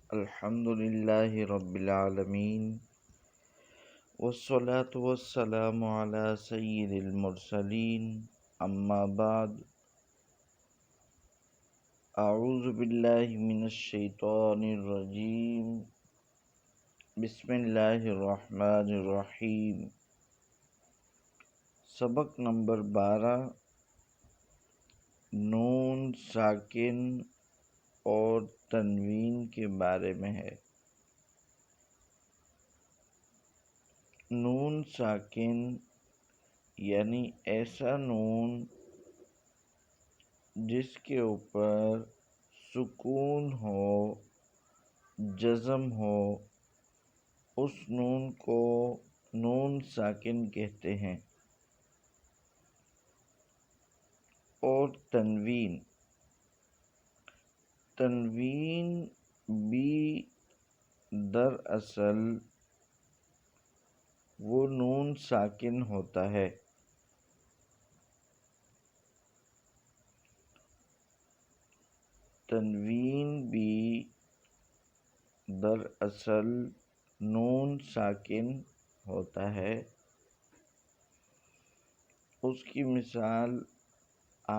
الحمد للہ رب العالمین والصلاة والسلام علی سید المرسلین اما بعد اعوذ باللہ من الشیطان الرجیم بسم اللہ الرحمن الرحیم۔ سبق نمبر 12 نون ساکن اور تنوین کے بارے میں ہے۔ نون ساکن یعنی ایسا نون جس کے اوپر سکون ہو، جزم ہو، اس نون کو نون ساکن کہتے ہیں۔ اور تنوین بھی دراصل وہ نون ساکن ہوتا ہے۔ تنوین بھی دراصل نون ساکن ہوتا ہے۔ اس کی مثال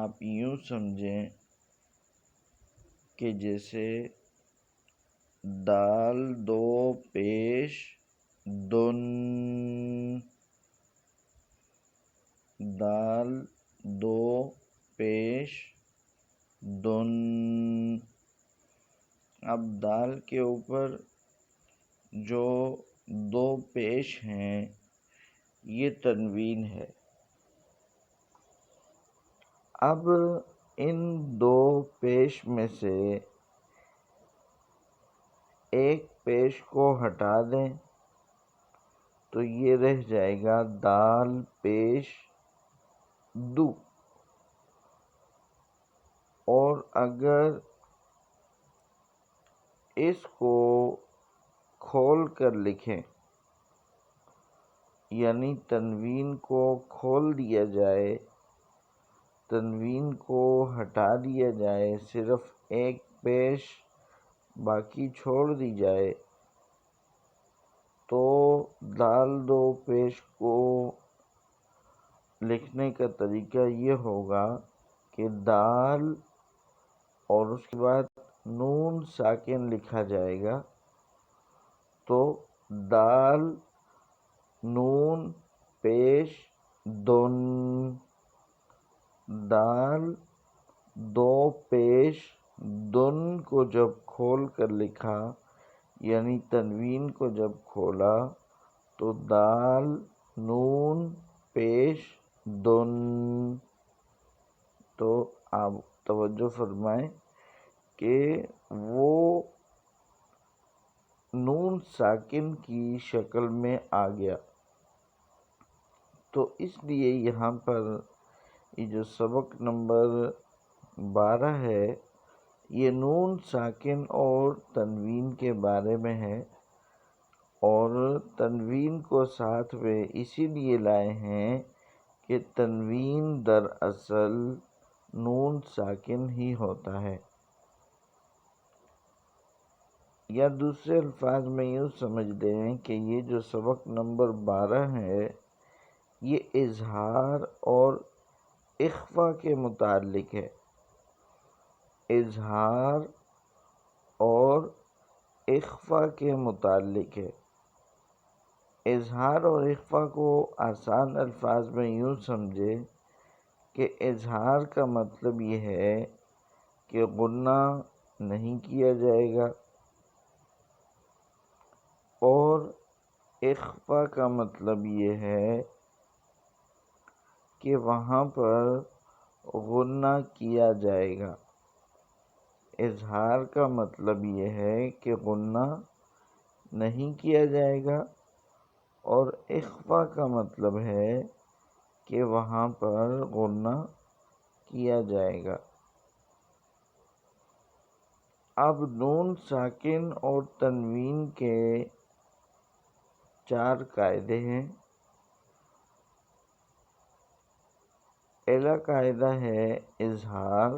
آپ یوں سمجھیں کہ جیسے دال دو پیش دن، دال دو پیش دن۔ اب دال کے اوپر جو دو پیش ہیں یہ تنوین ہے۔ اب ان دو پیش میں سے ایک پیش کو ہٹا دیں تو یہ رہ جائے گا دال پیش دو۔ اور اگر اس کو کھول کر لکھیں یعنی تنوین کو کھول دیا جائے، تنوین کو ہٹا دیا جائے، صرف ایک پیش باقی چھوڑ دی جائے، تو دال دو پیش کو لکھنے کا طریقہ یہ ہوگا کہ دال اور اس کے بعد نون ساکن لکھا جائے گا، تو دال نون پیش دن، دال دو پیش دن کو جب کھول کر لکھا یعنی تنوین کو جب کھولا تو دال نون پیش دن۔ تو آپ توجہ فرمائیں کہ وہ نون ساکن کی شکل میں آ گیا۔ تو اس لیے یہاں پر یہ جو سبق نمبر 12 ہے یہ نون ساکن اور تنوین کے بارے میں ہے، اور تنوین کو ساتھ میں اسی لیے لائے ہیں کہ تنوین دراصل نون ساکن ہی ہوتا ہے۔ یا دوسرے الفاظ میں یوں سمجھ لیں کہ یہ جو سبق نمبر 12 ہے یہ اظہار اور اخفا کے متعلق ہے۔ اظہار اور اخفا کے متعلق ہے۔ اظہار اور اخفا کو آسان الفاظ میں یوں سمجھے کہ اظہار کا مطلب یہ ہے کہ غنہ نہیں کیا جائے گا، اور اخفا کا مطلب یہ ہے کہ وہاں پر غنہ کیا جائے گا۔ اظہار کا مطلب یہ ہے کہ غنہ نہیں کیا جائے گا، اور اخفا کا مطلب ہے کہ وہاں پر غنہ کیا جائے گا۔ اب نون ساکن اور تنوین کے 4 قاعدے ہیں۔ پہلا قاعدہ ہے اظہار،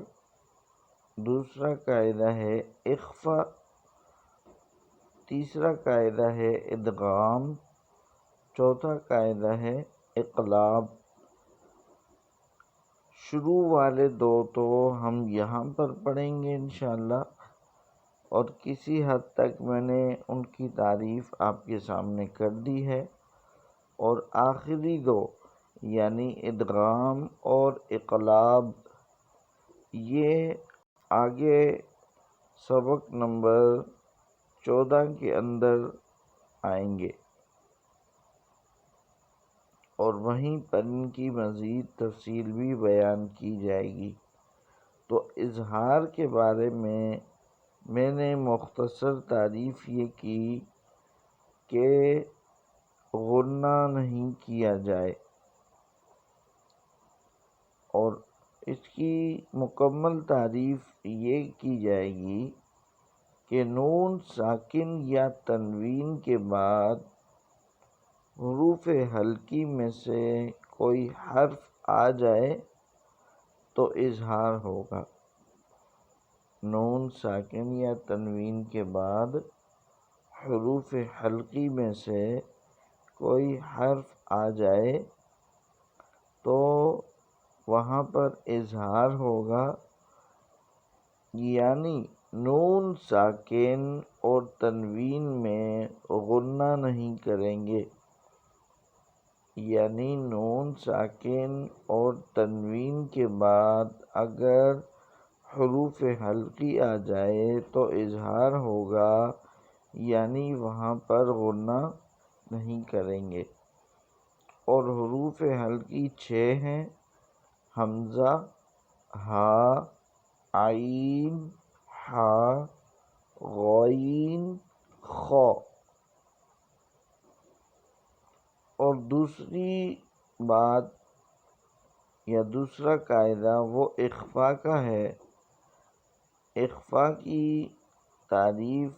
دوسرا قاعدہ ہے اخفا، تیسرا قاعدہ ہے ادغام، چوتھا قاعدہ ہے اقلاب۔ شروع والے دو تو ہم یہاں پر پڑھیں گے انشاءاللہ، اور کسی حد تک میں نے ان کی تعریف آپ کے سامنے کر دی ہے، اور آخری دو یعنی ادغام اور اقلاب یہ آگے سبق نمبر 14 کے اندر آئیں گے، اور وہیں پر ان کی مزید تفصیل بھی بیان کی جائے گی۔ تو اظہار کے بارے میں نے مختصر تعریف یہ کی کہ غنہ نہیں کیا جائے، اور اس کی مکمل تعریف یہ کی جائے گی کہ نون ساکن یا تنوین کے بعد حروف حلقی میں سے کوئی حرف آ جائے تو اظہار ہوگا۔ نون ساکن یا تنوین کے بعد حروف حلقی میں سے کوئی حرف آ جائے تو وہاں پر اظہار ہوگا، یعنی نون ساکن اور تنوین میں غنہ نہیں کریں گے، یعنی نون ساکن اور تنوین کے بعد اگر حروف حلقی آ جائے تو اظہار ہوگا، یعنی وہاں پر غنہ نہیں کریں گے۔ اور حروف حلقی 6 ہیں: حمزہ، ہا، عین، حا، غین، خا۔ اور دوسری بات یا دوسرا قاعدہ وہ اخفاء کا ہے۔ اخفاء کی تعریف: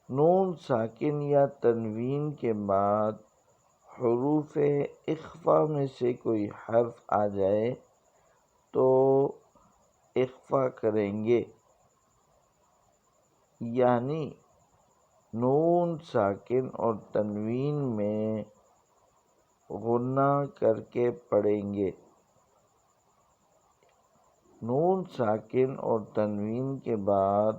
نون ساکن یا تنوین کے بعد حروف اخفاء میں سے کوئی حرف آ جائے تو اخفاء کریں گے، یعنی نون ساکن اور تنوین میں غنہ کر کے پڑھیں گے۔ نون ساکن اور تنوین کے بعد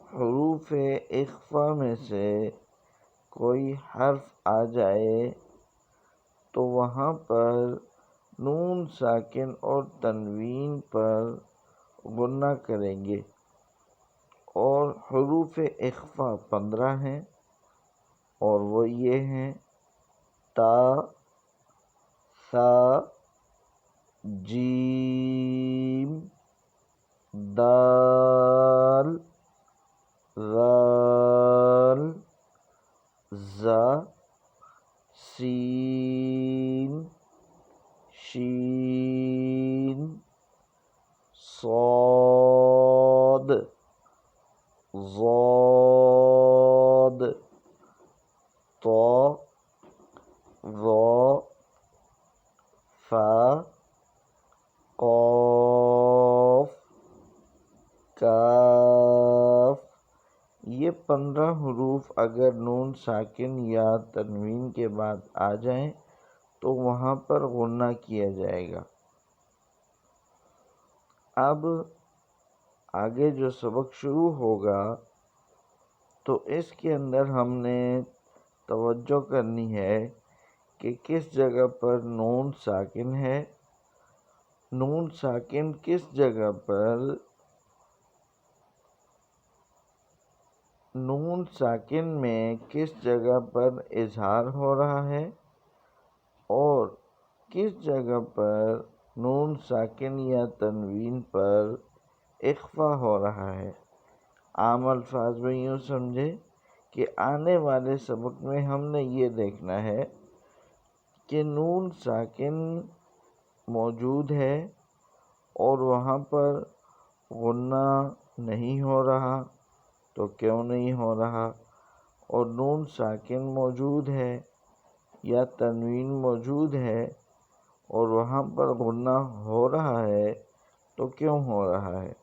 حروف اخفاء میں سے کوئی حرف آ جائے تو وہاں پر نون ساکن اور تنوین پر غنہ کریں گے، اور حروف اخفاء 15 ہیں، اور وہ یہ ہیں: تا، ثا، جیم، دال، ذال، ذا، سین، شین، صاد، ضاد، طا، ظا، فا، قاف، کاف۔ یہ 15 حروف اگر نون ساکن یا تنوین کے بعد آ جائیں تو وہاں پر غنہ کیا جائے گا۔ اب آگے جو سبق شروع ہوگا تو اس کے اندر ہم نے توجہ کرنی ہے کہ کس جگہ پر نون ساکن ہے، نون ساکن کس جگہ پر، نون ساکن میں کس جگہ پر اظہار ہو رہا ہے، اور کس جگہ پر نون ساکن یا تنوین پر اخفاء ہو رہا ہے۔ عام الفاظ میں یوں سمجھے کہ آنے والے سبق میں ہم نے یہ دیکھنا ہے کہ نون ساکن موجود ہے اور وہاں پر غنہ نہیں ہو رہا، تو کیوں نہیں ہو رہا؟ اور نون ساکن موجود ہے یا تنوین موجود ہے اور وہاں پر غنہ ہو رہا ہے تو کیوں ہو رہا ہے؟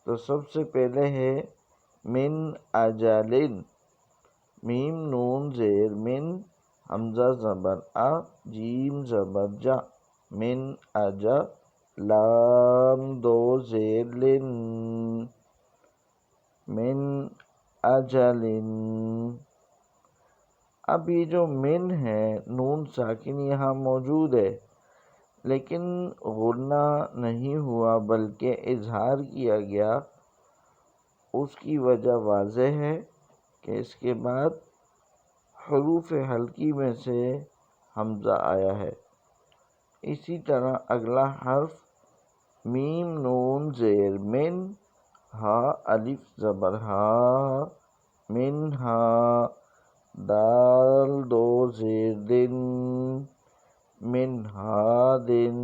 تو سب سے پہلے ہے من اجل، میم نون زیر من، حمزہ زبر آ، جیم زبر جا، من اجا، لام دو زیر لن، من اجل۔ اب یہ جو من ہے، نون ساکن یہاں موجود ہے لیکن غنہ نہیں ہوا بلکہ اظہار کیا گیا۔ اس کی وجہ واضح ہے کہ اس کے بعد حروف حلقی میں سے حمزہ آیا ہے۔ اسی طرح اگلا حرف میم نون زیر من، ہا الف زبر ہا، من ہا، دال دو زیر دن، من ہا دن۔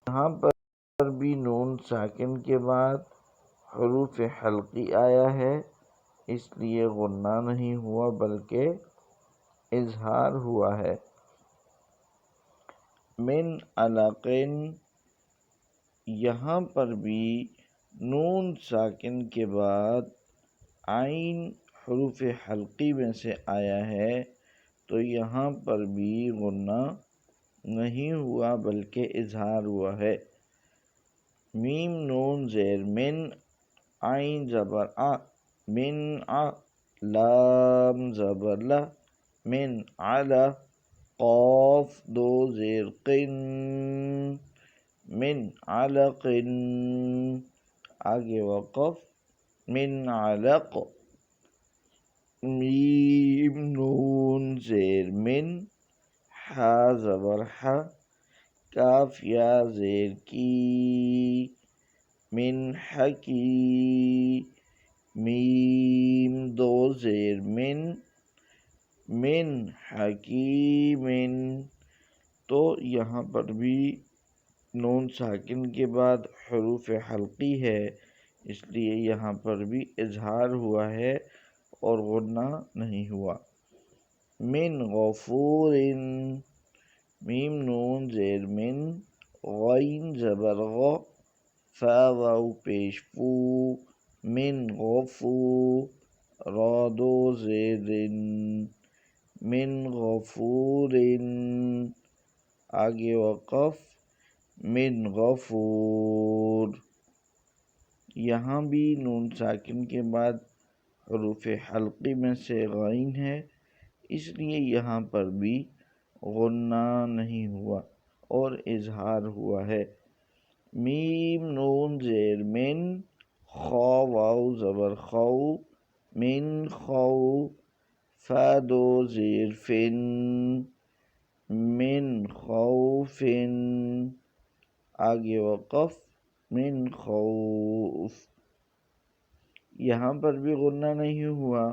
یہاں پر بھی نون ساکن کے بعد حروف حلقی آیا ہے، اس لیے غنہ نہیں ہوا بلکہ اظہار ہوا ہے۔ من علقن، یہاں پر بھی نون ساکن کے بعد عین حروف حلقی میں سے آیا ہے تو یہاں پر بھی غنہ نہیں ہوا بلکہ اظہار ہوا ہے۔ میم نون زیر من، عین زبر آ، من آ، لام زبر لا، من علا، قاف دو زیر قن، من علق، آگے وقف، من علق۔ میم نون زیر من، حا زبر حا، کاف یا زیر کی، من حکی۔ میم دو زیر من، من حکیم۔ تو یہاں پر بھی نون ساکن کے بعد حروف حلقی ہے، اس لیے یہاں پر بھی اظہار ہوا ہے اور غنہ نہیں ہوا۔ من غفور، میم نون زیر من، غین زبر غ، فا واو پیش فو، من غفو، را دو زیر رن، من غفور، آگے وقف، من غفور۔ یہاں بھی نون ساکن کے بعد حروف حلقی میں سے غین ہے، اس لیے یہاں پر بھی غنہ نہیں ہوا اور اظہار ہوا ہے۔ میم نون زیر من، خا واو زبر خو، من خو، فا دو زیر فن، من خوفن، آگے وقف، من خوف۔ یہاں پر بھی غنہ نہیں ہوا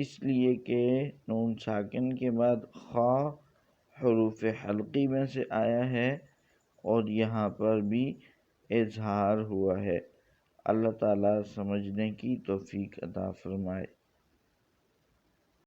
اس لیے کہ نون ساکن کے بعد خا حروف حلقی میں سے آیا ہے اور یہاں پر بھی اظہار ہوا ہے۔ اللہ تعالیٰ سمجھنے کی توفیق عطا فرمائے۔